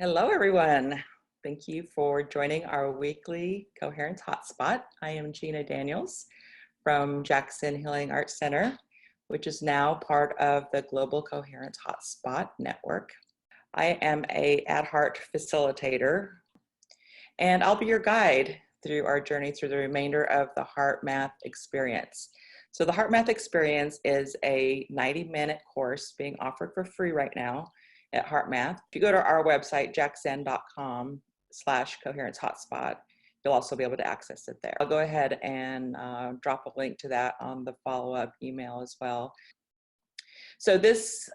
Hello, everyone. Thank you for joining our weekly Coherence Hotspot. I am Gina Daniels from Jax-Zen Healing Arts Center, which is now part of the Global Coherence Hotspot network. I am a at-heart facilitator, and I'll be your guide through our journey through the remainder of the HeartMath experience. So the HeartMath experience is a 90-minute course being offered for free right now at HeartMath. If you go to our website, jaxzen.com/coherence hotspot, you'll also be able to access it there. I'll go ahead and drop a link to that on the follow-up email as well. So this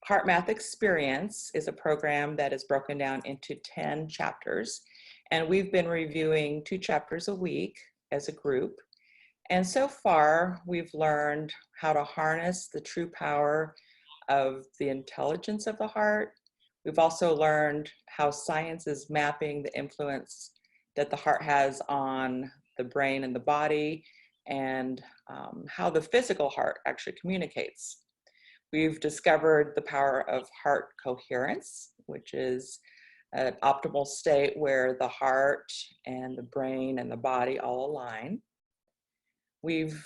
HeartMath experience is a program that is broken down into 10 chapters, and we've been reviewing 2 chapters a week as a group. And so far, we've learned how to harness the true power of the intelligence of the heart. We've also learned how science is mapping the influence that the heart has on the brain and the body, and how the physical heart actually communicates. We've discovered the power of heart coherence, which is an optimal state where the heart and the brain and the body all align. We've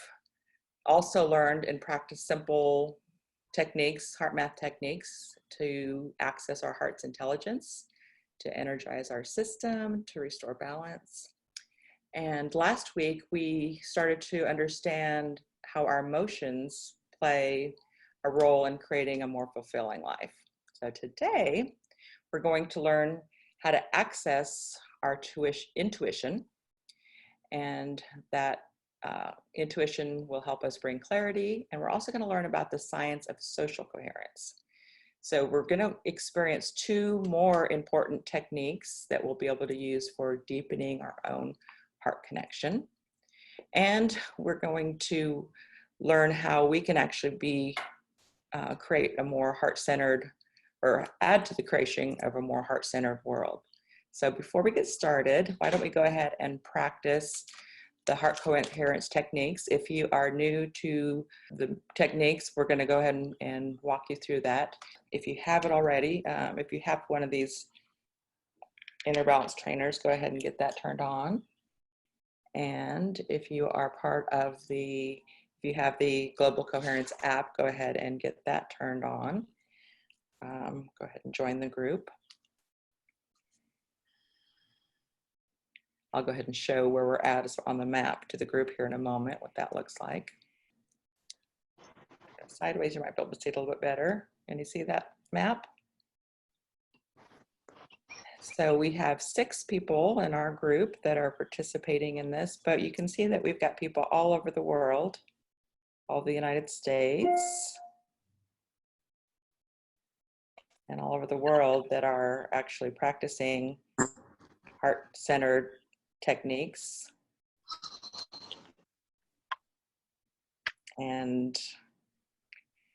also learned and practiced simple techniques, HeartMath techniques, to access our heart's intelligence, to energize our system, to restore balance. And last week, we started to understand how our emotions play a role in creating a more fulfilling life. So today, we're going to learn how to access our intuition, and that intuition will help us bring clarity. And we're also going to learn about the science of social coherence. So we're going to experience 2 more important techniques that we'll be able to use for deepening our own heart connection. And we're going to learn how we can actually create a more heart-centered, or add to the creation of a more heart-centered world. So before we get started, why don't we go ahead and practice the heart coherence techniques. If you are new to the techniques, we're going to go ahead and walk you through that. If you have it already, if you have one of these inner balance trainers, go ahead and get that turned on. And if you are part of if you have the Global Coherence app, go ahead and get that turned on. Go ahead and join the group. I'll go ahead and show where we're at on the map to the group here in a moment, what that looks like. Sideways, you might be able to see it a little bit better. Can you see that map? So we have 6 people in our group that are participating in this, but you can see that we've got people all over the world, all the United States, and all over the world that are actually practicing heart-centered techniques. And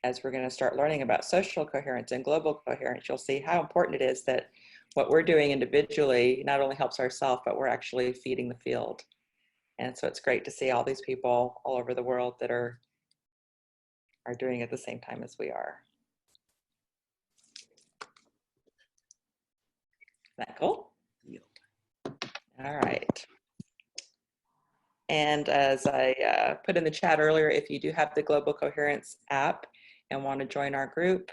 as we're going to start learning about social coherence and global coherence, you'll see how important it is that what we're doing individually not only helps ourselves, but we're actually feeding the field. And so it's great to see all these people all over the world that are doing it at the same time as we are. Isn't that cool? All right. And as I put in the chat earlier, if you do have the Global Coherence app and want to join our group,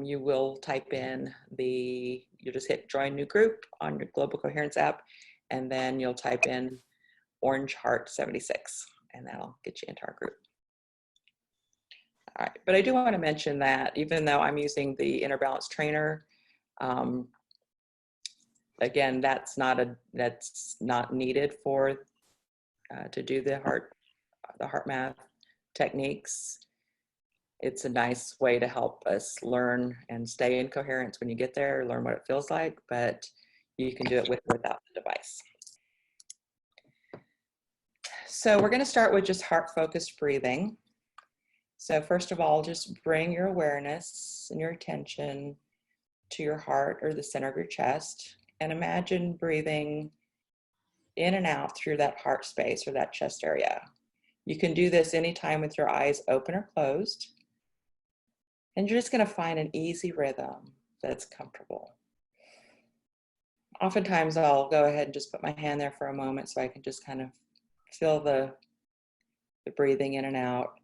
you will type in you just hit join new group on your Global Coherence app, and then you'll type in Orange Heart 76, and that'll get you into our group. All right, but I do want to mention that even though I'm using the Inner Balance Trainer, again, that's not needed for to do the HeartMath techniques. It's a nice way to help us learn and stay in coherence when you get there, learn what it feels like, but you can do it with or without the device. So we're going to start with just heart-focused breathing. So first of all, just bring your awareness and your attention to your heart or the center of your chest, and imagine breathing in and out through that heart space or that chest area. You can do this anytime with your eyes open or closed. And you're just going to find an easy rhythm that's comfortable. Oftentimes I'll go ahead and just put my hand there for a moment so I can just kind of feel the breathing in and out.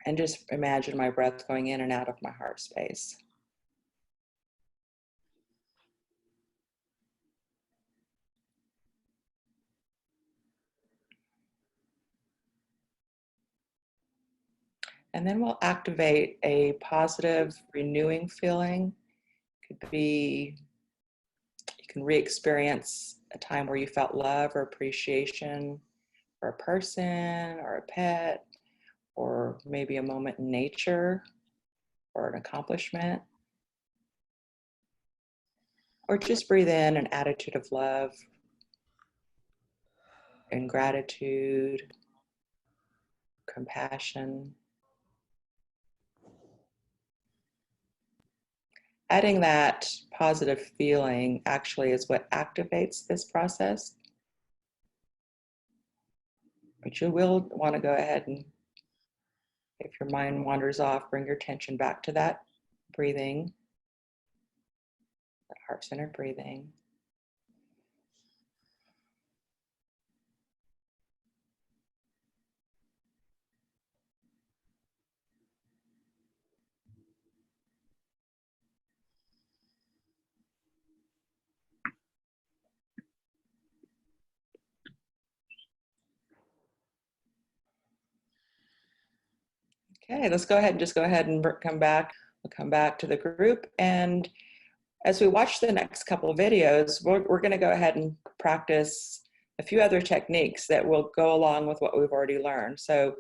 And just imagine my breath going in and out of my heart space. And then we'll activate a positive, renewing feeling. Could be, you can re-experience a time where you felt love or appreciation for a person or a pet, or maybe a moment in nature or an accomplishment. Or just breathe in an attitude of love and gratitude, compassion. Adding that positive feeling actually is what activates this process. But you will want to go ahead and, if your mind wanders off, bring your attention back to that breathing, that heart-centered breathing. Okay, let's go ahead and come back. We'll come back to the group, and as we watch the next couple of videos, we're going to go ahead and practice a few other techniques that will go along with what we've already learned. So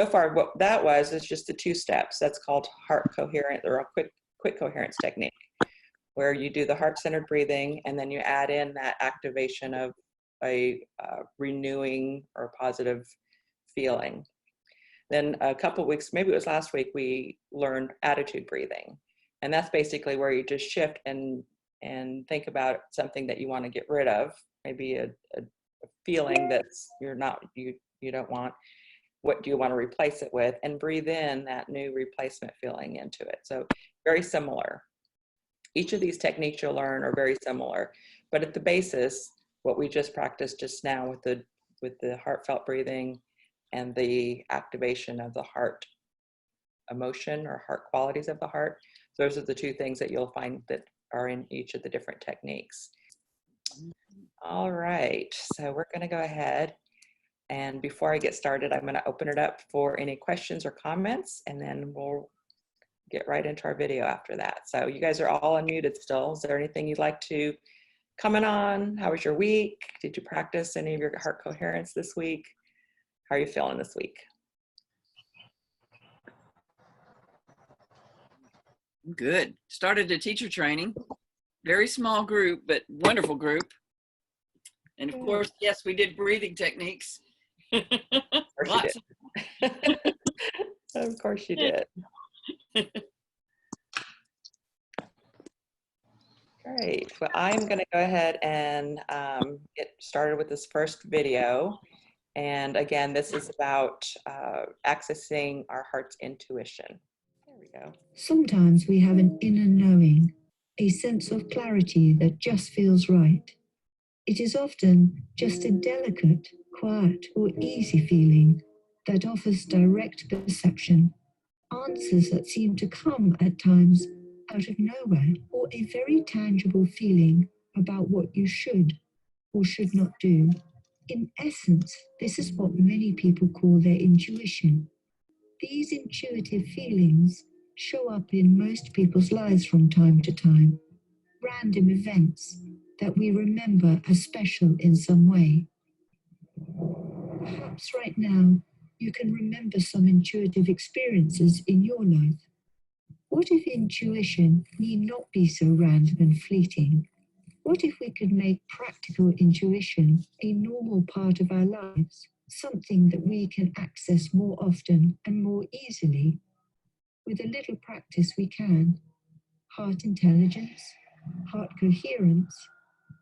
far what that was is just the 2 steps. That's called heart coherent, or a quick coherence technique, where you do the heart-centered breathing and then you add in that activation of a renewing or positive feeling. Then a couple of weeks, maybe it was last week, we learned attitude breathing. And that's basically where you just shift and think about something that you want to get rid of, maybe a feeling that's you don't want. What do you want to replace it with? And breathe in that new replacement feeling into it. So very similar. Each of these techniques you'll learn are very similar, but at the basis, what we just practiced just now with the heartfelt breathing and the activation of the heart emotion or heart qualities of the heart. Those are the 2 things that you'll find that are in each of the different techniques. All right, so we're going to go ahead, and before I get started, I'm going to open it up for any questions or comments, and then we'll get right into our video after that. So you guys are all unmuted still. Is there anything you'd like to comment on? How was your week? Did you practice any of your heart coherence this week? How are you feeling this week? Good. Started a teacher training. Very small group, but wonderful group. And of course, yes, we did breathing techniques. Of course you did. Of course you did. Great. Well, I'm going to go ahead and get started with this first video. And again, this is about accessing our heart's intuition. There we go. Sometimes we have an inner knowing, a sense of clarity that just feels right. It is often just a delicate, quiet, or easy feeling that offers direct perception, answers that seem to come at times out of nowhere, or a very tangible feeling about what you should or should not do. In essence, this is what many people call their intuition. These intuitive feelings show up in most people's lives from time to time, random events that we remember as special in some way. Perhaps right now, you can remember some intuitive experiences in your life. What if intuition need not be so random and fleeting? What if we could make practical intuition a normal part of our lives, something that we can access more often and more easily? With a little practice we can. Heart intelligence, heart coherence,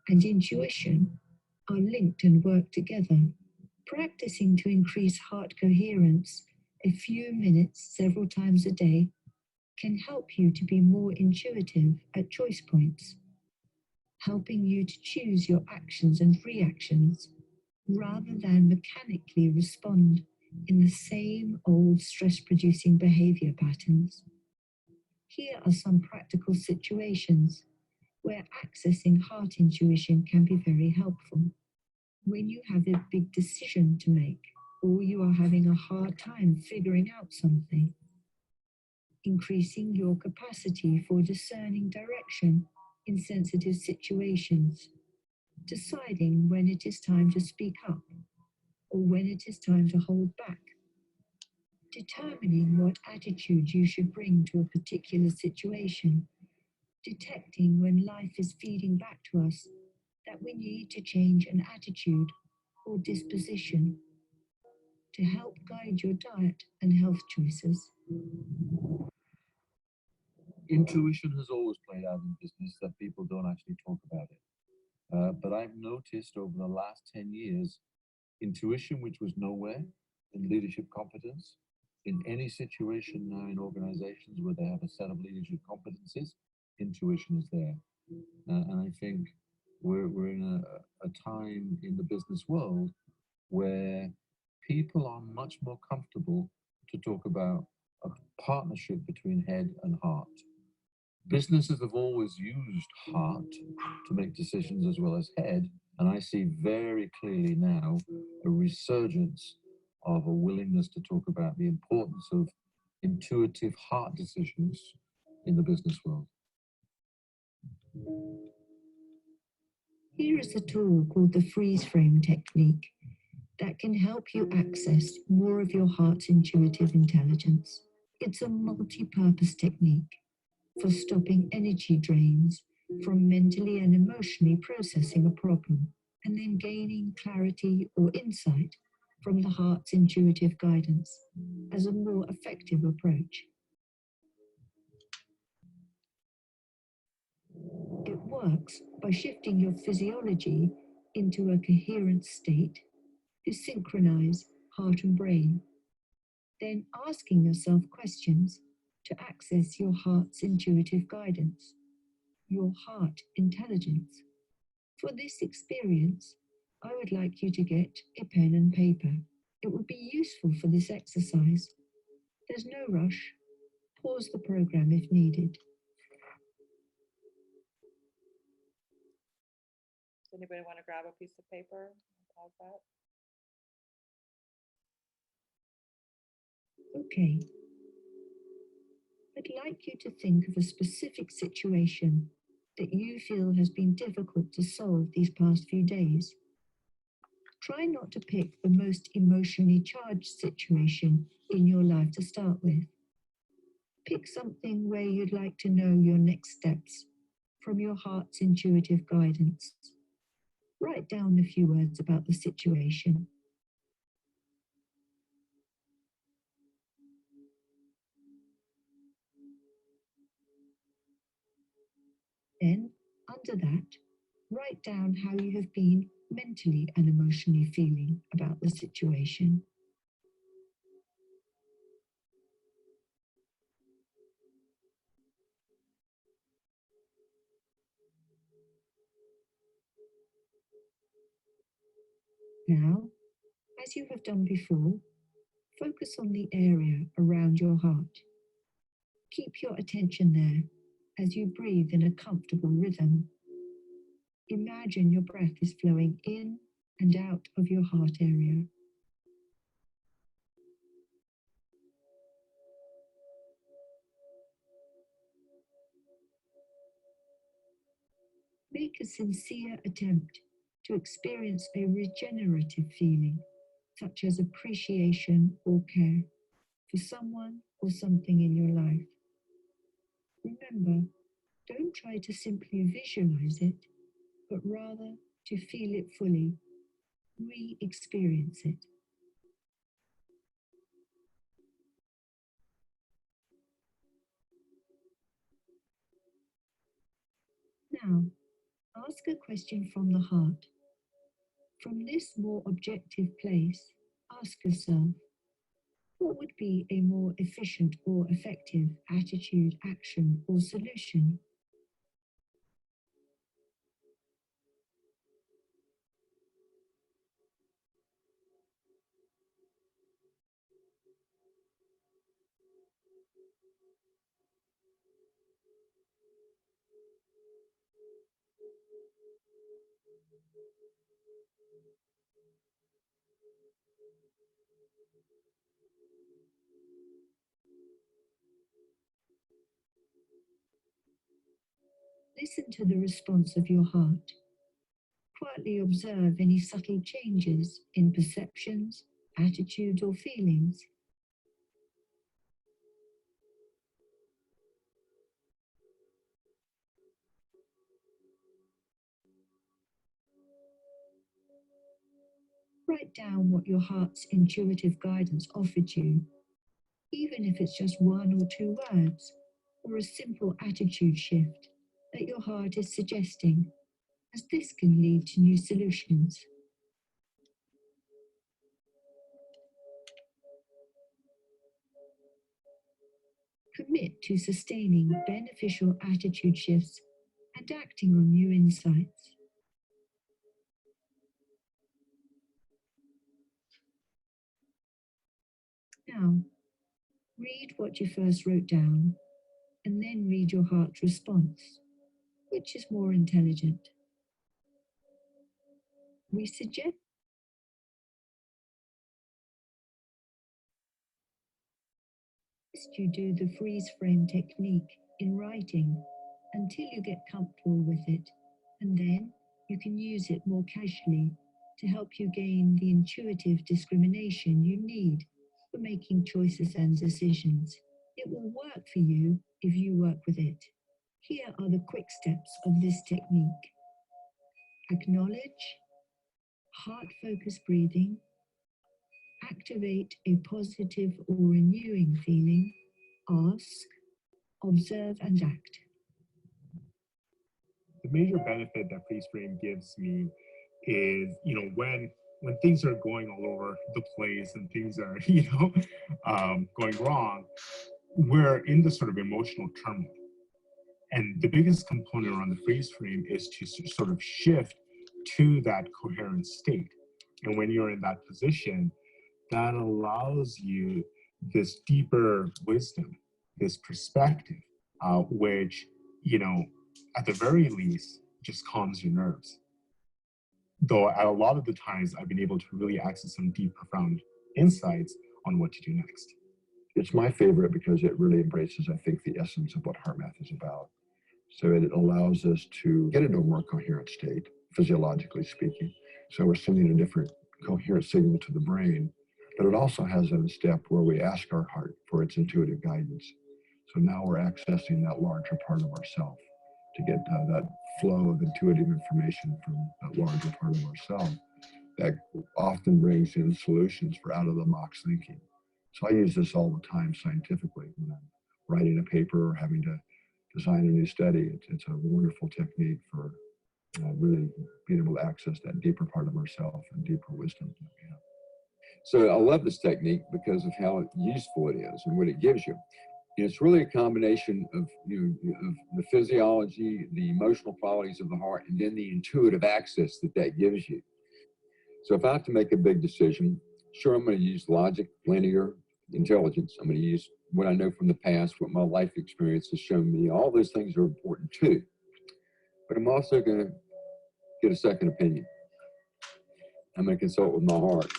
and intuition are linked and work together. Practicing to increase heart coherence a few minutes several times a day can help you to be more intuitive at choice points. helping you to choose your actions and reactions rather than mechanically respond in the same old stress-producing behavior patterns. Here are some practical situations where accessing heart intuition can be very helpful. When you have a big decision to make, or you are having a hard time figuring out something, increasing your capacity for discerning direction in sensitive situations, deciding when it is time to speak up or when it is time to hold back, determining what attitude you should bring to a particular situation, detecting when life is feeding back to us that we need to change an attitude or disposition to help guide your diet and health choices. Intuition has always played out in business that people don't actually talk about it. But I've noticed over the last 10 years, intuition, which was nowhere in leadership competence, in any situation now in organizations where they have a set of leadership competencies, intuition is there. And I think we're in a time in the business world where people are much more comfortable to talk about a partnership between head and heart. Businesses have always used heart to make decisions as well as head, and I see very clearly now a resurgence of a willingness to talk about the importance of intuitive heart decisions in the business world. Here is a tool called the freeze frame technique that can help you access more of your heart's intuitive intelligence. It's a multi-purpose technique for stopping energy drains from mentally and emotionally processing a problem and then gaining clarity or insight from the heart's intuitive guidance as a more effective approach. It works by shifting your physiology into a coherent state to synchronize heart and brain, then asking yourself questions to access your heart's intuitive guidance, your heart intelligence. For this experience, I would like you to get a pen and paper. It would be useful for this exercise. There's no rush. Pause the program if needed. Does anybody want to grab a piece of paper? Pause that. Okay. I'd like you to think of a specific situation that you feel has been difficult to solve these past few days. Try not to pick the most emotionally charged situation in your life to start with. Pick something where you'd like to know your next steps from your heart's intuitive guidance. Write down a few words about the situation. Then, under that, write down how you have been mentally and emotionally feeling about the situation. Now, as you have done before, focus on the area around your heart. Keep your attention there as you breathe in a comfortable rhythm. Imagine your breath is flowing in and out of your heart area. Make a sincere attempt to experience a regenerative feeling, such as appreciation or care for someone or something in your life. Remember, don't try to simply visualize it, but rather to feel it fully, re-experience it. Now, ask a question from the heart. From this more objective place, ask yourself, what would be a more efficient or effective attitude, action, or solution? Listen to the response of your heart. Quietly observe any subtle changes in perceptions, attitudes, or feelings. Write down what your heart's intuitive guidance offered you, even if it's just 1 or 2 words, or a simple attitude shift that your heart is suggesting, as this can lead to new solutions. Commit to sustaining beneficial attitude shifts and acting on new insights. Now, read what you first wrote down, and then read your heart's response. Which is more intelligent? We suggest you do the freeze frame technique in writing until you get comfortable with it, and then you can use it more casually to help you gain the intuitive discrimination you need for making choices and decisions. It will work for you if you work with it. Here are the quick steps of this technique. Acknowledge, heart-focused breathing, activate a positive or renewing feeling, ask, observe, and act. The major benefit that freeze frame gives me is, when things are going all over the place and things are, going wrong, we're in this sort of emotional turmoil. And the biggest component around the freeze frame is to sort of shift to that coherent state. And when you're in that position, that allows you this deeper wisdom, this perspective, which, at the very least, just calms your nerves. Though at a lot of the times, I've been able to really access some deep, profound insights on what to do next. It's my favorite because it really embraces, I think, the essence of what HeartMath is about. So it allows us to get into a more coherent state, physiologically speaking. So we're sending a different coherent signal to the brain, but it also has a step where we ask our heart for its intuitive guidance. So now we're accessing that larger part of ourself to get that flow of intuitive information from that larger part of ourself that often brings in solutions for out-of-the-box thinking. So I use this all the time scientifically when I'm writing a paper or having to design a new study. It's a wonderful technique for really being able to access that deeper part of ourself and deeper wisdom that we have. So I love this technique because of how useful it is and what it gives you. It's really a combination of, of the physiology, the emotional qualities of the heart, and then the intuitive access that gives you. So if I have to make a big decision, sure, I'm going to use logic, linear intelligence. I'm going to use what I know from the past, what my life experience has shown me. All those things are important too. But I'm also going to get a second opinion. I'm going to consult with my heart.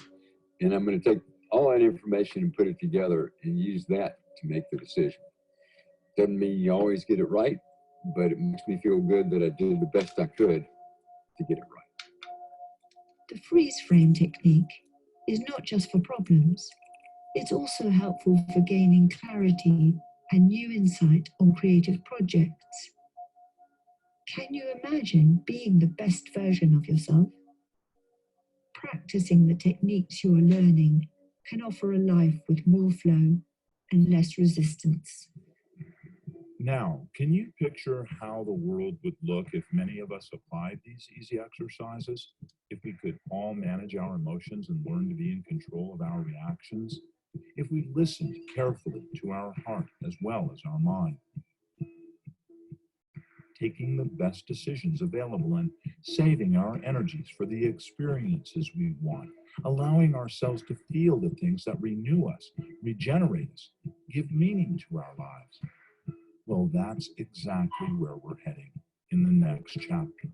And I'm going to take all that information and put it together and use that to make the decision. Doesn't mean you always get it right, but it makes me feel good that I did the best I could to get it right. The freeze frame technique is not just for problems. It's also helpful for gaining clarity and new insight on creative projects. Can you imagine being the best version of yourself? Practicing the techniques you are learning can offer a life with more flow and less resistance. Now, can you picture how the world would look if many of us applied these easy exercises? If we could all manage our emotions and learn to be in control of our reactions? If we listened carefully to our heart as well as our mind? Taking the best decisions available and saving our energies for the experiences we want, allowing ourselves to feel the things that renew us, regenerate us, give meaning to our lives. Well, that's exactly where we're heading in the next chapter.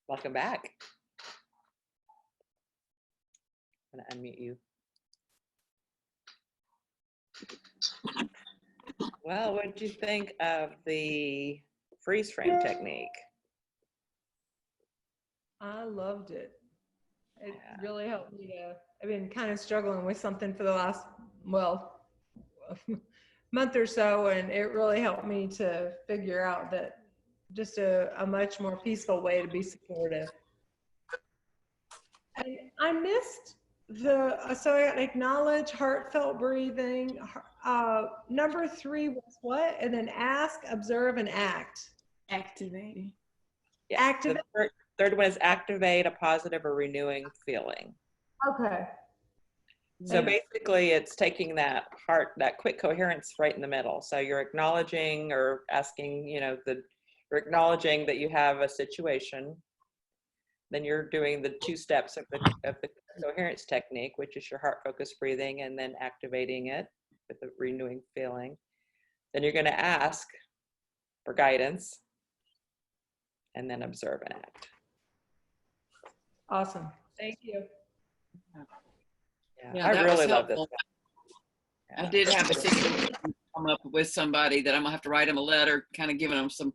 Welcome back. I'm going to unmute you. Well, what did you think of the freeze frame technique? I loved it. It Yeah. really helped me to, I've been kind of struggling with something for the last, well, month or so, and it really helped me to figure out that just a much more peaceful way to be supportive. And I missed so I got acknowledge, heartfelt breathing. Number 3 was what? And then ask, observe, and act. Activating. Yeah. Activate. The third one is activate a positive or renewing feeling. Okay. So basically it's taking that that quick coherence right in the middle. So you're acknowledging or asking, you're acknowledging that you have a situation. Then you're doing the 2 steps of the coherence technique, which is your heart focused breathing, and then activating it with a renewing feeling. Then you're going to ask for guidance, and then observe and act. Awesome. Thank you. Yeah, I really love this. I did have a situation come up with somebody that I'm gonna have to write them a letter, kind of giving them some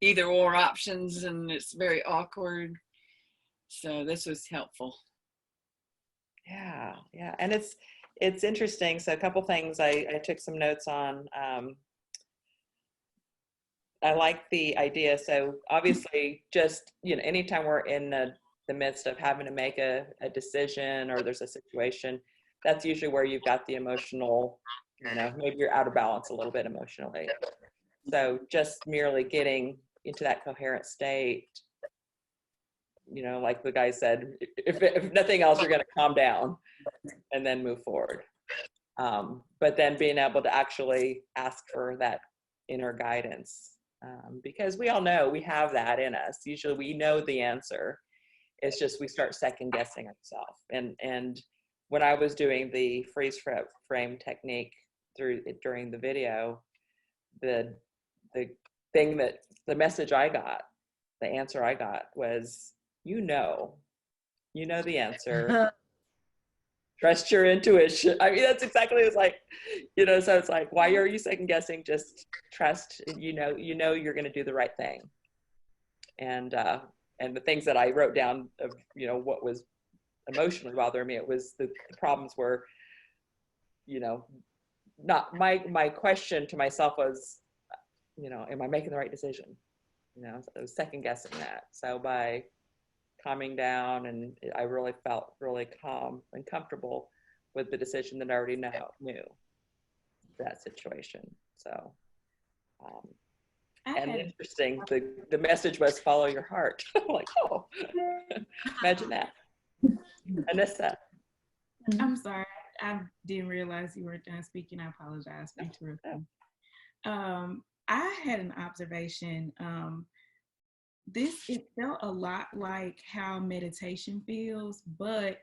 either or options, and it's very awkward. So this was helpful. Yeah, and it's interesting. So a couple things I took some notes on. I like the idea. So obviously, just anytime we're in the midst of having to make a decision or there's a situation, that's usually where you've got the emotional, maybe you're out of balance a little bit emotionally. So just merely getting into that coherent state, like the guy said, if nothing else, you're going to calm down and then move forward. But then being able to actually ask for that inner guidance, because we all know we have that in us. Usually we know the answer. It's just we start second guessing ourselves. And when I was doing the freeze frame technique during the video, the message I got, the answer I got was, you know the answer. Trust your intuition. I mean, that's exactly what it's like, so it's like, why are you second guessing? Just trust, you're going to do the right thing. And the things that I wrote down of, what was emotionally bothering me, it was the problems were, not my question to myself was, am I making the right decision? I was second guessing that. So by calming down, and I really felt really calm and comfortable with the decision that I already knew that situation. So, and interesting, the message was follow your heart. I'm like, oh, imagine that. I missed that. I'm sorry, I didn't realize you weren't done speaking. I apologize for interrupting. I had an observation. It felt a lot like how meditation feels, but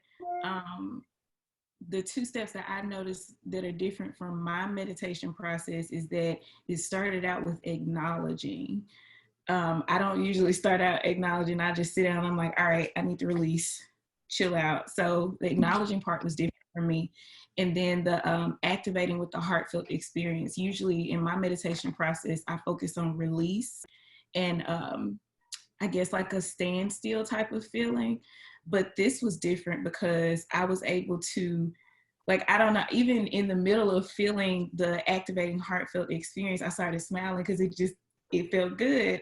the 2 steps that I noticed that are different from my meditation process is that it started out with acknowledging. I don't usually start out acknowledging. I just sit down and I'm like, all right, I need to release, chill out. So the acknowledging part was different for me. And then the activating with the heartfelt experience. Usually in my meditation process, I focus on release and I guess like a standstill type of feeling. But this was different because I was able to, I don't know, even in the middle of feeling the activating heartfelt experience, I started smiling because it felt good.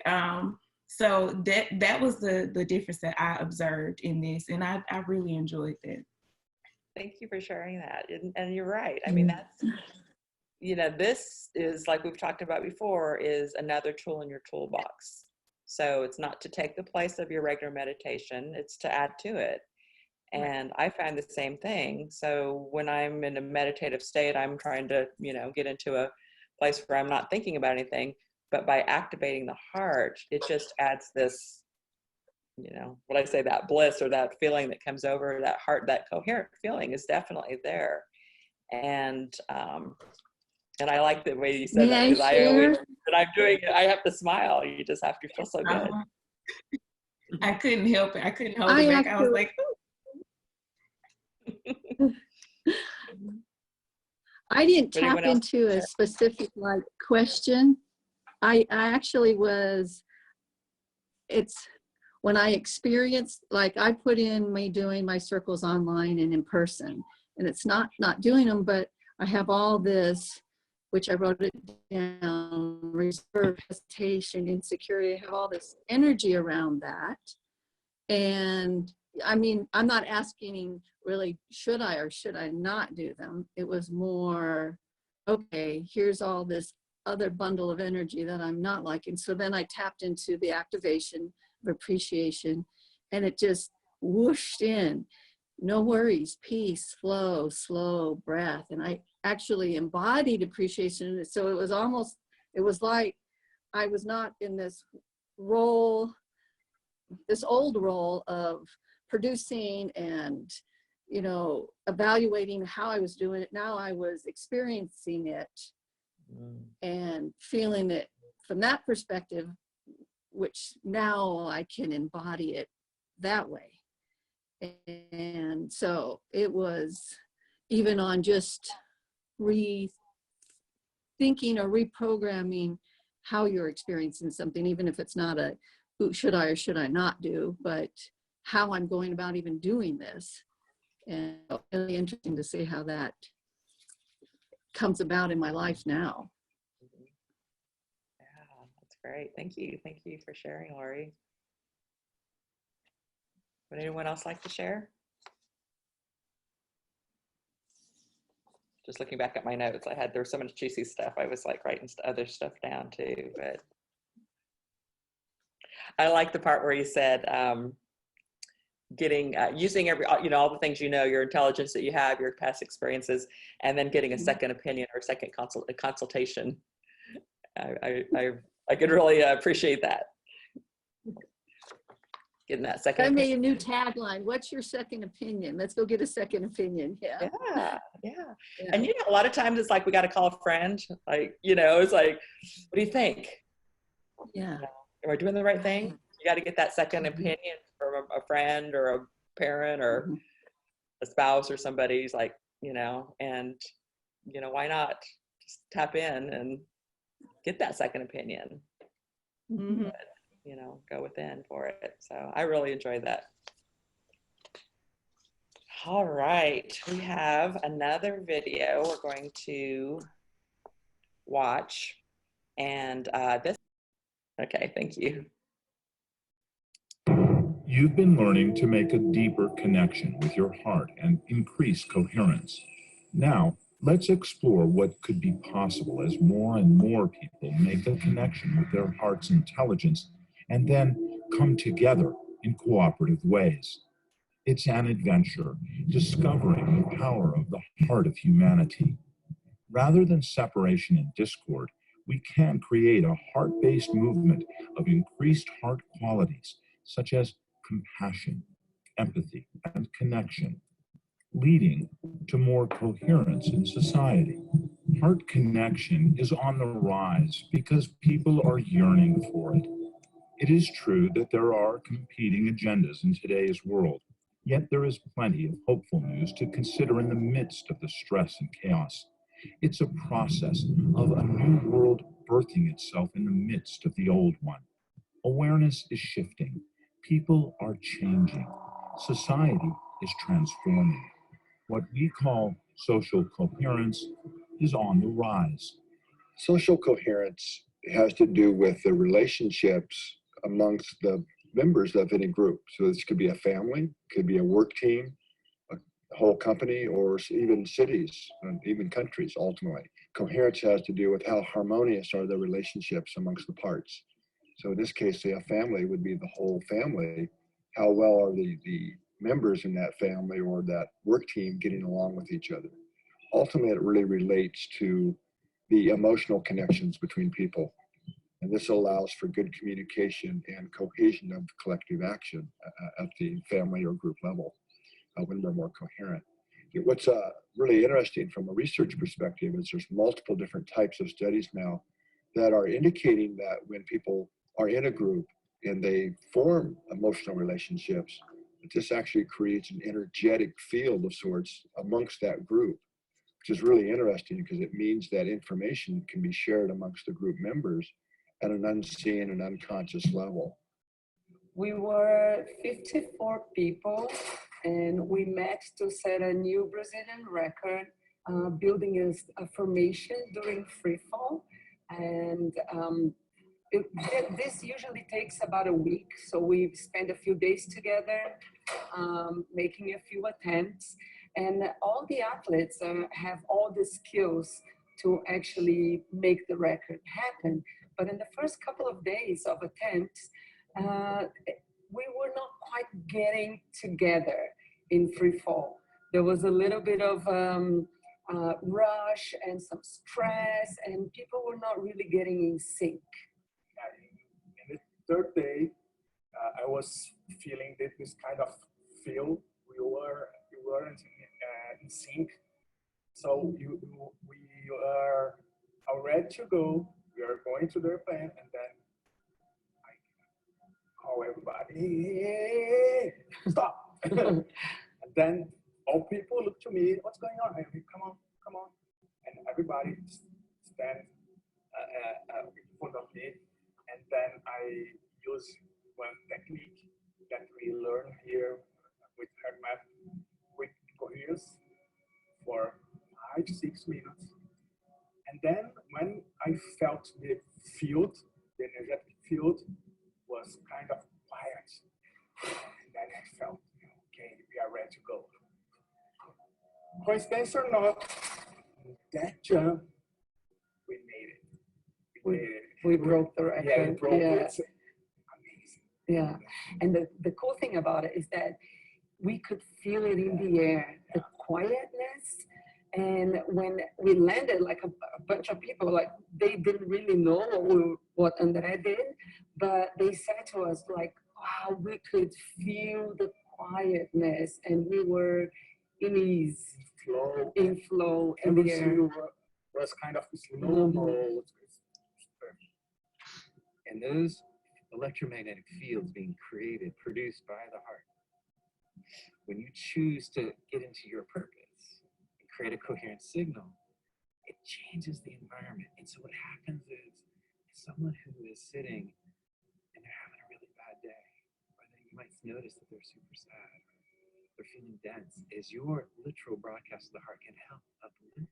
So that was the difference that I observed in this. And I really enjoyed that. Thank you for sharing that. And you're right. I mean, that's, this is, like we've talked about before, is another tool in your toolbox. So it's not to take the place of your regular meditation, it's to add to it. And I find the same thing. So when I'm in a meditative state, I'm trying to, get into a place where I'm not thinking about anything, but by activating the heart, it just adds this you know, what I say, that bliss or that feeling that comes over, that heart, that coherent feeling is definitely there. And I like the way you said that, because I always, when I'm doing it, I have to smile. You just have to feel so good. I couldn't help it. I couldn't hold it back. I was like, I didn't tap into a specific like question. I actually was, it's when I experienced, like I put in me doing my circles online and in person, and it's not doing them, but I have all this, which I wrote it down, reserve, hesitation, insecurity, I have all this energy around that. And I mean, I'm not asking really, should I or should I not do them? It was more, okay, here's all this other bundle of energy that I'm not liking. So then I tapped into the activation of appreciation, and it just whooshed in. No worries, peace, flow, slow breath. And I actually embodied appreciation. So it was almost, it was like I was not in this role, this old role of producing and, you know, evaluating how I was doing it. Now I was experiencing it and feeling it from that perspective, which now I can embody it that way. And so it was even on just rethinking or reprogramming how you're experiencing something, even if it's not a should I or should I not do, but how I'm going about even doing this. And it's really interesting to see how that comes about in my life now. Yeah, that's great. Thank you. Thank you for sharing, Lori. Would anyone else like to share? Just looking back at my notes, there was so much juicy stuff. I was like writing other stuff down too, but I like the part where you said using every, all the things, your intelligence that you have, your past experiences, and then getting a second opinion or a second consultation. I could really appreciate that. Getting that second. I made a new tagline. What's your second opinion? Let's go get a second opinion. Yeah. And a lot of times it's like we got to call a friend. Like, it's like, what do you think? Yeah. Am I doing the right thing? You got to get that second opinion from a friend or a parent or a spouse or somebody who's like, and why not just tap in and get that second opinion? But, go within for it. So I really enjoyed that. All right, we have another video we're going to watch, and okay, thank you. You've been learning to make a deeper connection with your heart and increase coherence. Now, let's explore what could be possible as more and more people make a connection with their heart's intelligence and then come together in cooperative ways. It's an adventure, discovering the power of the heart of humanity. Rather than separation and discord, we can create a heart-based movement of increased heart qualities, such as compassion, empathy, and connection, leading to more coherence in society. Heart connection is on the rise because people are yearning for it. It is true that there are competing agendas in today's world, yet there is plenty of hopeful news to consider in the midst of the stress and chaos. It's a process of a new world birthing itself in the midst of the old one. Awareness is shifting. People are changing. Society is transforming. What we call social coherence is on the rise. Social coherence has to do with the relationships amongst the members of any group. So this could be a family, could be a work team, a whole company, or even cities, and even countries ultimately. Coherence has to do with how harmonious are the relationships amongst the parts. So in this case, say a family would be the whole family. How well are the members in that family or that work team getting along with each other? Ultimately, it really relates to the emotional connections between people. And this allows for good communication and cohesion of collective action at the family or group level when we're more coherent. What's really interesting from a research perspective is there's multiple different types of studies now that are indicating that when people are in a group and they form emotional relationships, this actually creates an energetic field of sorts amongst that group, which is really interesting because it means that information can be shared amongst the group members at an unseen and unconscious level. We were 54 people, and we met to set a new Brazilian record, building a formation during free fall. And this usually takes about a week. So we've spent a few days together, making a few attempts. And all the athletes have all the skills to actually make the record happen. But in the first couple of days of attempts, we were not quite getting together in free fall. There was a little bit of rush and some stress, and people were not really getting in sync. In the third day, I was feeling this kind of feel. We weren't in sync. So we are all ready to go. We are going to their plan, and then I call everybody, hey, stop. And then all people look to me, what's going on? I mean, come on. And everybody stand in front of me. And then I use one technique that we learn here with HeartMath, with coherence for 5-6 minutes. And then when I felt the field, the energetic field was kind of quiet. And then I felt, okay, we are ready to go. Coincidence or not, that jump, we made it. We broke the record. Yeah, we broke it. Amazing. Yeah, and the cool thing about it is that we could feel it in the air, the quietness. And when we landed, like a bunch of people, like they didn't really know what André did, but they said to us, like, wow, we could feel the quietness, and we were in ease, in flow, in the air. Was kind of slow. And those electromagnetic fields being created, produced by the heart, when you choose to get into your purpose and create a coherent signal, it changes the environment. And so what happens is someone who is sitting and they're having a really bad day, or then you might notice that they're super sad, they're feeling dense, is your literal broadcast of the heart can help uplift them.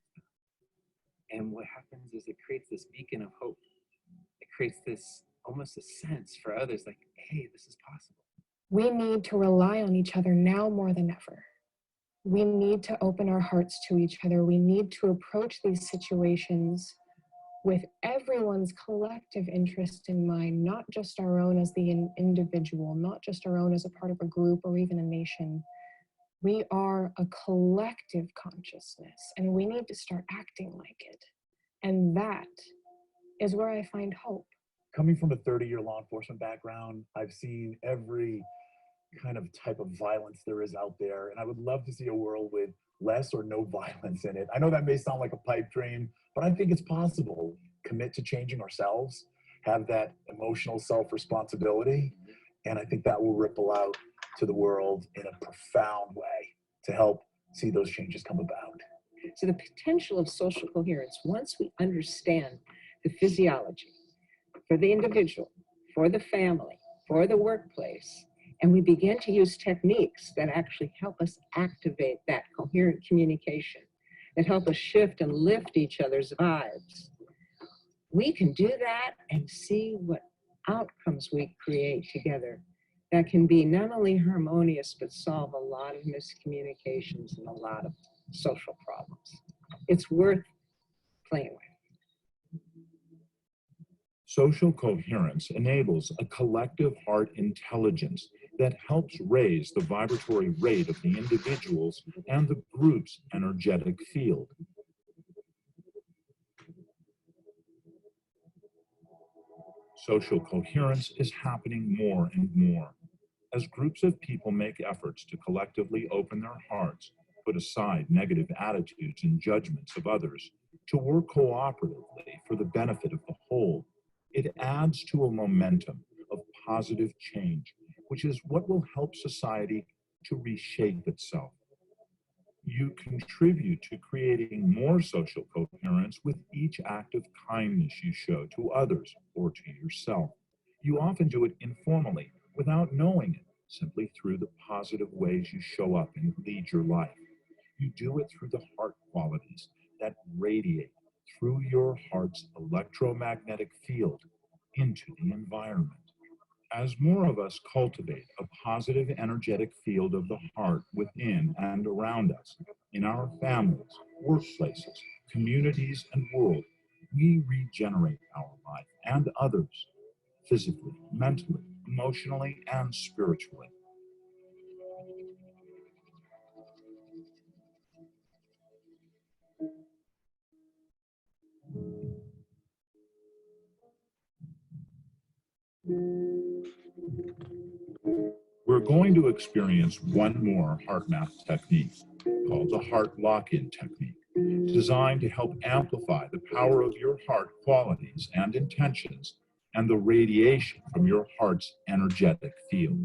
And what happens is it creates this beacon of hope. It creates this almost a sense for others like, hey, this is possible. We need to rely on each other now more than ever. We need to open our hearts to each other. We need to approach these situations with everyone's collective interest in mind, not just our own as the individual, not just our own as a part of a group or even a nation. We are a collective consciousness, and we need to start acting like it. And that is where I find hope. Coming from a 30-year law enforcement background, I've seen every kind of type of violence there is out there, and I would love to see a world with less or no violence in it. I know that may sound like a pipe dream, but I think it's possible. Commit to changing ourselves, have that emotional self-responsibility, and I think that will ripple out to the world in a profound way to help see those changes come about. So the potential of social coherence, once we understand the physiology for the individual, for the family, for the workplace, and we begin to use techniques that actually help us activate that coherent communication, that help us shift and lift each other's vibes, we can do that and see what outcomes we create together that can be not only harmonious, but solve a lot of miscommunications and a lot of social problems. It's worth playing with. Social coherence enables a collective heart intelligence that helps raise the vibratory rate of the individuals and the group's energetic field. Social coherence is happening more and more as groups of people make efforts to collectively open their hearts, put aside negative attitudes and judgments of others, to work cooperatively for the benefit of the whole. It adds to a momentum of positive change, which is what will help society to reshape itself. You contribute to creating more social coherence with each act of kindness you show to others or to yourself. You often do it informally, without knowing it, simply through the positive ways you show up and lead your life. You do it through the heart qualities that radiate through your heart's electromagnetic field into the environment. As more of us cultivate a positive energetic field of the heart within and around us, in our families, workplaces, communities, and world, we regenerate our life and others, physically, mentally, emotionally, and spiritually. We're going to experience one more HeartMath technique called the heart lock-in technique, designed to help amplify the power of your heart qualities and intentions and the radiation from your heart's energetic field.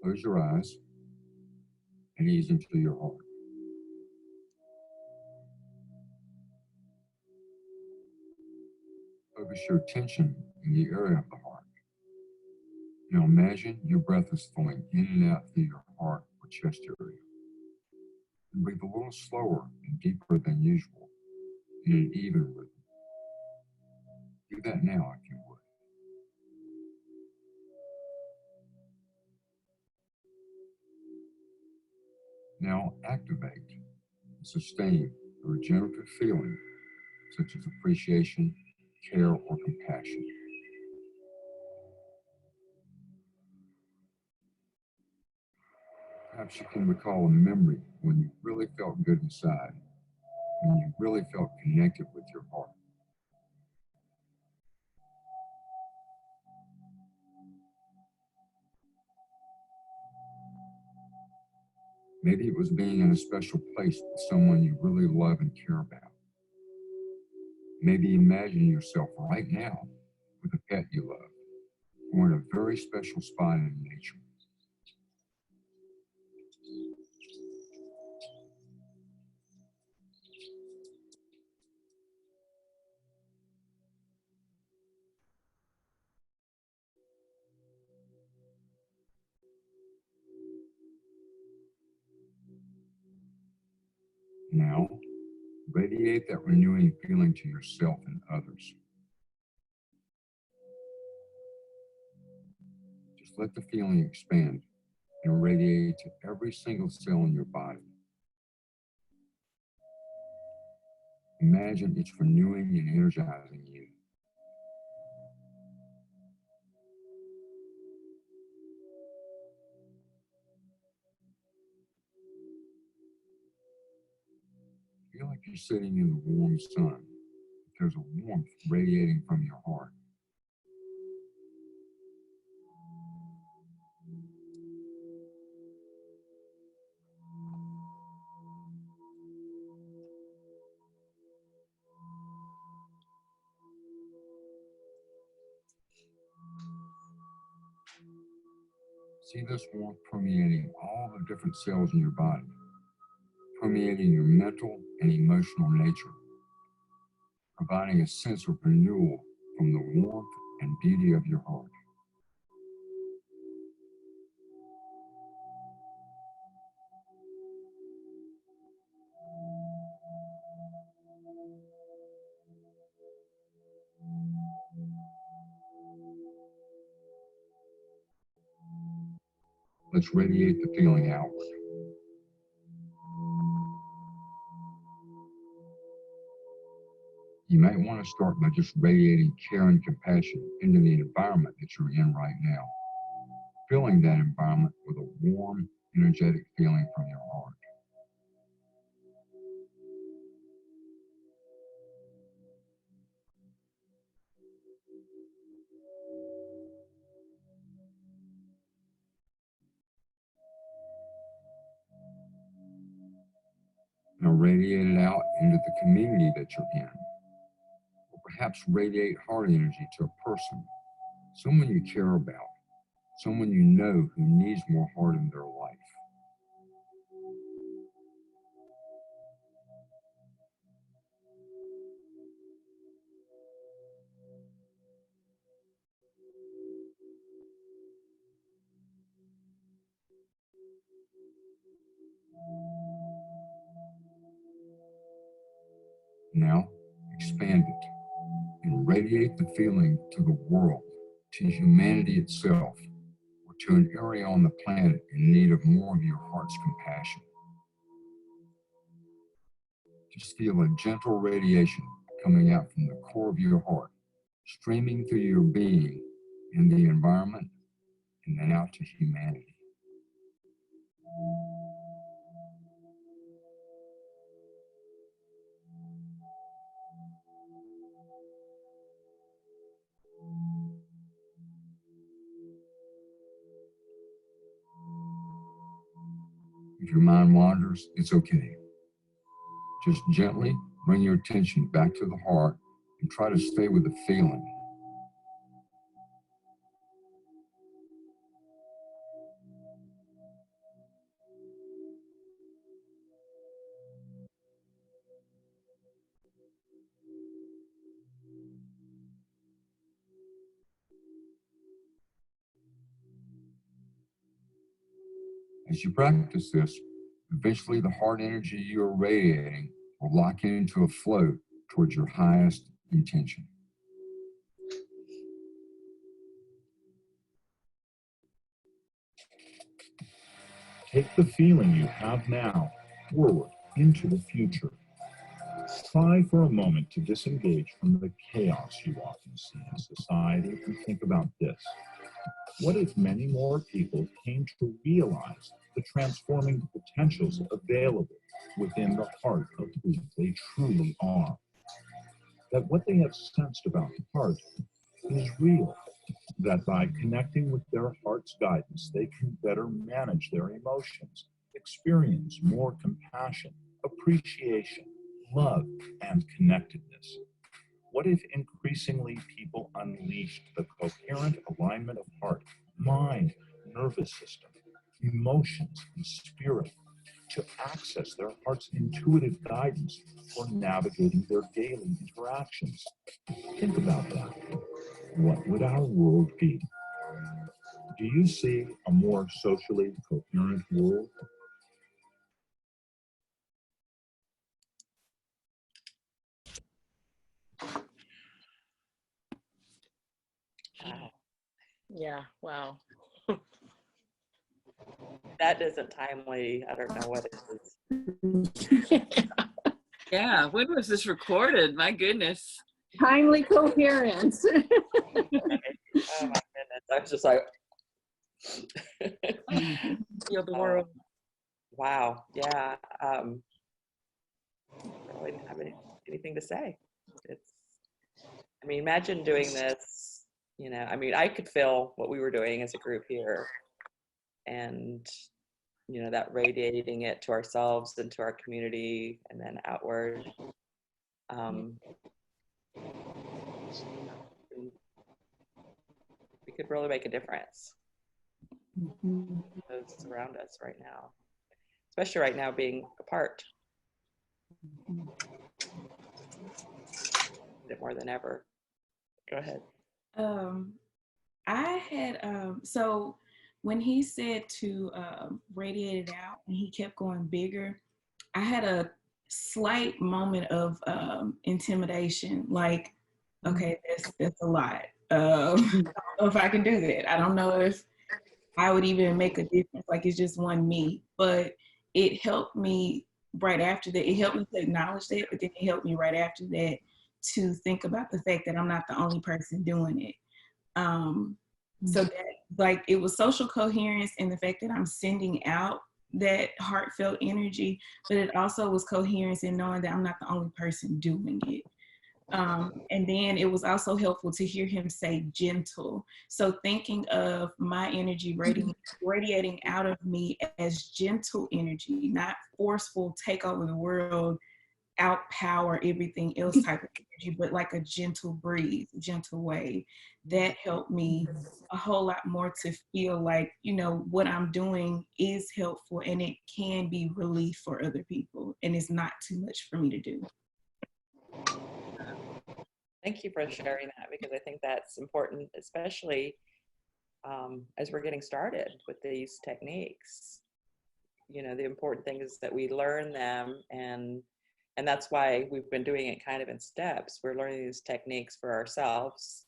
Close your eyes and ease into your heart. Focus your attention in the area of the heart. Now imagine your breath is flowing in and out through your heart or chest area. And breathe a little slower and deeper than usual in an even rhythm. Do that now if you would. Now activate and sustain a regenerative feeling such as appreciation, care, or compassion. Perhaps you can recall a memory when you really felt good inside, when you really felt connected with your heart. Maybe it was being in a special place with someone you really love and care about. Maybe imagine yourself right now with a pet you love, or in a very special spot in nature. Now, radiate that renewing feeling to yourself and others. Just let the feeling expand and radiate to every single cell in your body. Imagine it's renewing and energizing you. Feel like you're sitting in the warm sun. There's a warmth radiating from your heart. See this warmth permeating all the different cells in your body, permeating your mental and emotional nature, providing a sense of renewal from the warmth and beauty of your heart. Let's radiate the feeling outward. You might want to start by just radiating care and compassion into the environment that you're in right now. filling that environment with a warm, energetic feeling from your heart. Now radiate it out into the community that you're in. Or perhaps radiate heart energy to a person, someone you care about, someone you know who needs more heart in their life. Now, expand it and radiate the feeling to the world, to humanity itself, or to an area on the planet in need of more of your heart's compassion. Just feel a gentle radiation coming out from the core of your heart, streaming through your being and the environment, and then out to humanity. If your mind wanders, it's okay. Just gently bring your attention back to the heart and try to stay with the feeling. As you practice this, eventually the heart energy you are radiating will lock into a flow towards your highest intention. Take the feeling you have now forward into the future. Try for a moment to disengage from the chaos you often see in society and think about this. What if many more people came to realize the transforming potentials available within the heart of who they truly are? That what they have sensed about the heart is real. That by connecting with their heart's guidance, they can better manage their emotions, experience more compassion, appreciation, love, and connectedness. What if increasingly people unleashed the coherent alignment of heart, mind, nervous system, emotions, and spirit to access their heart's intuitive guidance for navigating their daily interactions? Think about that. What would our world be? Do you see a more socially coherent world? Wow. Yeah, wow. That isn't timely. I don't know what it is. Yeah, when was this recorded? My goodness. Timely coherence. Oh my goodness. I was just like, Feel the world. Wow. Yeah. I really didn't have anything to say. I mean, imagine doing this, I mean, I could feel what we were doing as a group here, and, that radiating it to ourselves and to our community and then outward. We could really make a difference. Those around us right now, especially right now being apart. More than ever. Go ahead. I had so when he said to radiate it out and he kept going bigger, I had a slight moment of intimidation, like, okay, that's a lot. I don't know if I can do that. I don't know if I would even make a difference. Like, it's just one me. But it helped me right after that. It helped me to acknowledge that, but then it helped me right after that to think about the fact that I'm not the only person doing it. So that, like, it was social coherence and the fact that I'm sending out that heartfelt energy, but it also was coherence in knowing that I'm not the only person doing it. And then it was also helpful to hear him say gentle. So thinking of my energy radiating out of me as gentle energy, not forceful, take over the world, outpower everything else type of energy, but like a gentle breeze, gentle wave. That helped me a whole lot more to feel like, you know, what I'm doing is helpful and it can be relief for other people and it's not too much for me to do. Thank you for sharing that, because I think that's important, especially as we're getting started with these techniques. You know, the important thing is that we learn them, and that's why we've been doing it kind of in steps. We're learning these techniques for ourselves,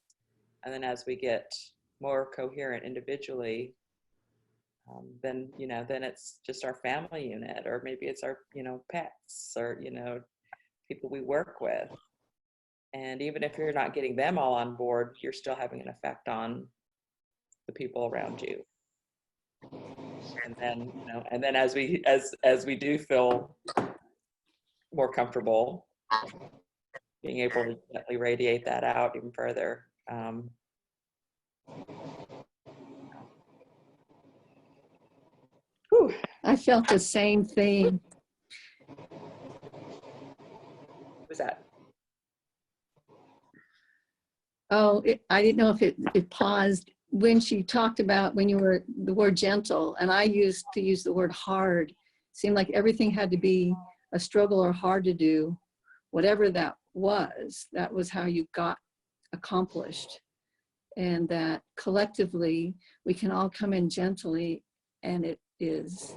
and then as we get more coherent individually, then, you know, then it's just our family unit, or maybe it's our, you know, pets, or, you know, people we work with. And even if you're not getting them all on board, you're still having an effect on the people around you. And then, you know, and then as we do feel more comfortable, being able to gently radiate that out even further. I felt the same thing. What was that? Oh, I didn't know if it paused when she talked about when you were the word gentle, and I used to use the word hard. It seemed like everything had to be a struggle or hard to do. Whatever that was how you got accomplished. And that collectively we can all come in gently, and it is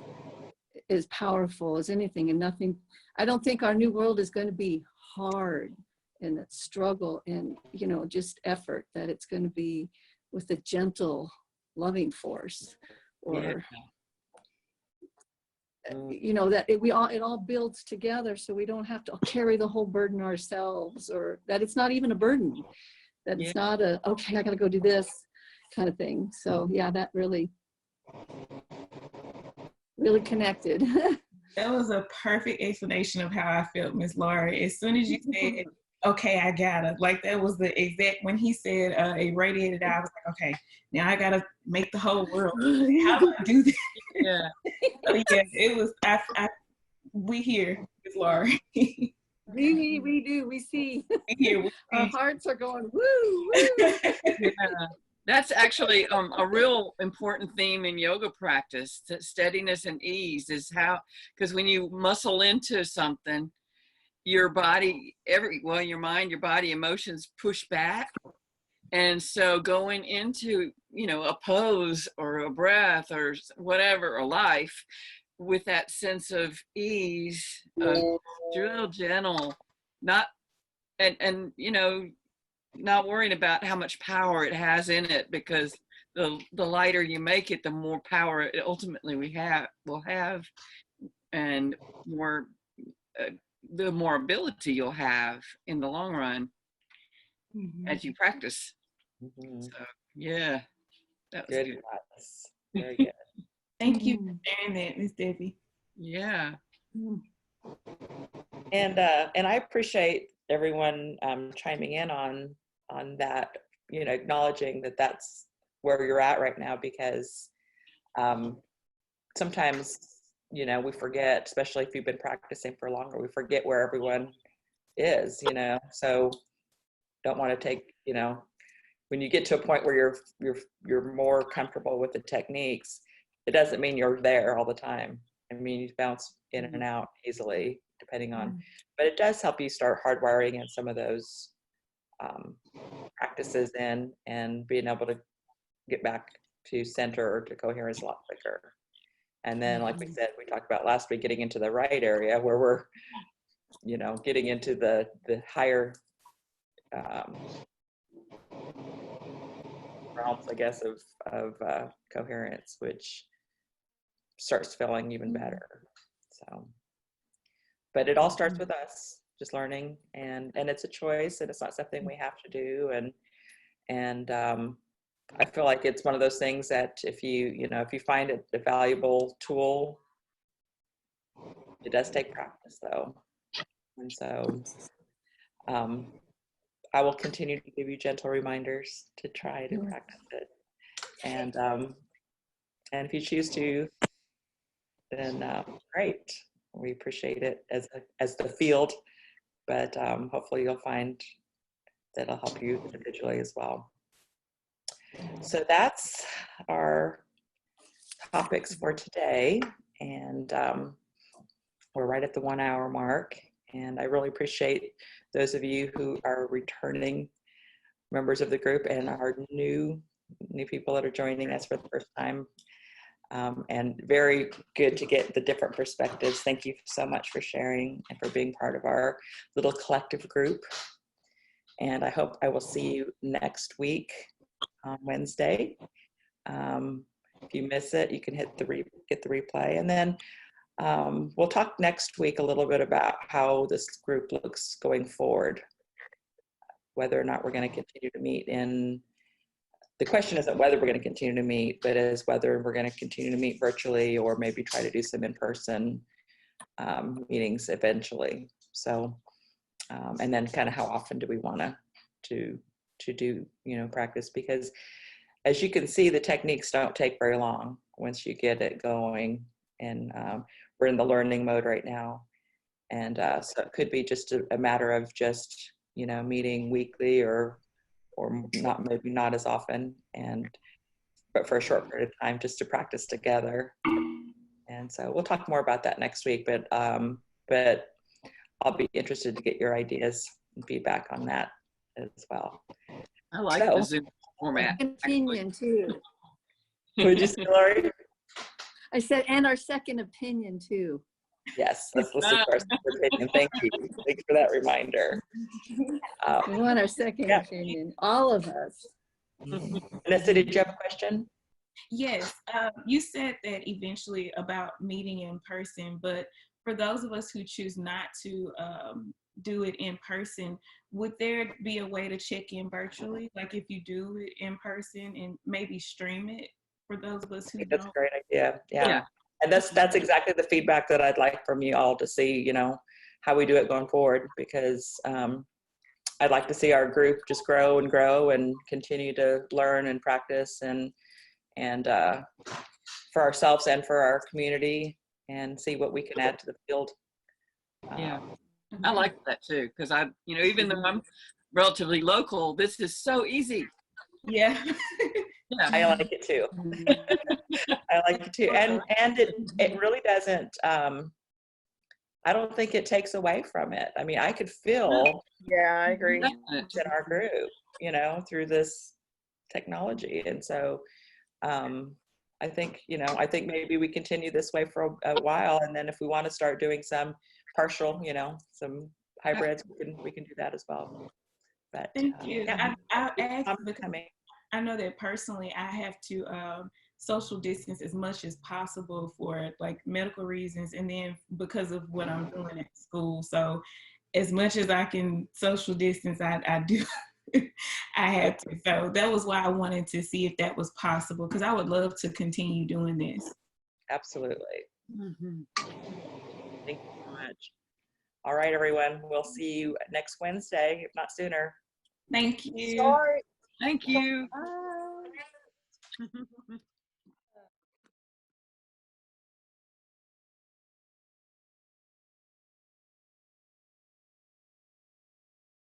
as powerful as anything. And nothing, I don't think our new world is going to be hard and that struggle and, you know, just effort, that it's going to be with a gentle, loving force, or, you know, that it all builds together, so we don't have to carry the whole burden ourselves, or that it's not even a burden, that it's not a, okay, I got to go do this kind of thing. So yeah, that really connected. That was a perfect explanation of how I felt, Miss Laura. As soon as you said, okay, I gotta, like, that was the exact, when he said it radiated out, I was like, okay, now I gotta make the whole world. How do I do that? Yeah. So yeah, it was, we hear, Miss Laura. we do, we see. Our hearts are going, woo, woo. Yeah. That's actually a real important theme in yoga practice, that steadiness and ease is how, because when you muscle into something, your body, your mind, your body, emotions push back. And so going into, you know, a pose or a breath or whatever, or life, with that sense of ease, real gentle, not, and you know, not worrying about how much power it has in it, because the lighter you make it, the more power it ultimately will have, and more the more ability you'll have in the long run as you practice. So yeah, that was good. Very good. Thank you for sharing that, Miss Debbie. Yeah. And I appreciate everyone chiming in on that, you know, acknowledging that that's where you're at right now, because sometimes, you know, we forget, especially if you've been practicing for longer, we forget where everyone is, you know. So don't want to take, you know, when you get to a point where you're more comfortable with the techniques, it doesn't mean you're there all the time. I mean, you bounce in and out easily depending on, but it does help you start hardwiring in some of those practices in, and being able to get back to center or to coherence a lot quicker. And then, like we said, we talked about last week, getting into the right area where we're, you know, getting into the higher realms, I guess, of coherence, which starts feeling even better. So, but it all starts with us just learning, and it's a choice, and it's not something we have to do, and I feel like it's one of those things that if you find it a valuable tool, it does take practice though. And so I will continue to give you gentle reminders to try to practice it. And if you choose to, then great. We appreciate it as the field, but hopefully you'll find that it'll help you individually as well. So that's our topics for today, and we're right at the 1 hour mark. And I really appreciate those of you who are returning members of the group and our new people that are joining us for the first time. And very good to get the different perspectives. Thank you so much for sharing and for being part of our little collective group. And I hope I will see you next week on Wednesday. If you miss it, you can get the replay. And then we'll talk next week a little bit about how this group looks going forward, whether or not we're going to continue to meet the question isn't whether we're going to continue to meet, but is whether we're going to continue to meet virtually or maybe try to do some in-person meetings eventually. So, and then kind of how often do we want to do, practice, because as you can see, the techniques don't take very long once you get it going, and we're in the learning mode right now. And so it could be just a matter of just, meeting weekly or maybe not as often, but for a short period of time just to practice together. And so we'll talk more about that next week, but I'll be interested to get your ideas and feedback on that as well. I like the Zoom format. Opinion too. What did you say, Lori? I said, and our second opinion too. Yes, let's listen to our second opinion. Thank you. Thanks for that reminder. We want our second opinion, all of us. Vanessa, did you have a question? Yes, you said that eventually about meeting in person, but for those of us who choose not to do it in person, would there be a way to check in virtually? Like if you do it in person and maybe stream it for those of us who don't? That's a great idea. Yeah. And that's exactly the feedback that I'd like from you all to see, how we do it going forward, because I'd like to see our group just grow and continue to learn and practice and for ourselves and for our community, and see what we can add to the field. Yeah, I like that too, because even though I'm relatively local, this is so easy. Yeah. Yeah. I like it too. I like it too. And it really doesn't, I don't think it takes away from it. I mean, I could feel I agree. in our group, through this technology. And so I think maybe we continue this way for a while, and then if we want to start doing some partial, some hybrids, we can do that as well. But thank you. Yeah. I asked because I know that personally I have to social distance as much as possible for like medical reasons, and then because of what I'm doing at school. So as much as I can social distance, I do. I have to. So that was why I wanted to see if that was possible, because I would love to continue doing this. Absolutely. Thank you so much. All right, everyone. We'll see you next Wednesday, if not sooner. Thank you. Sorry. Thank you. Bye.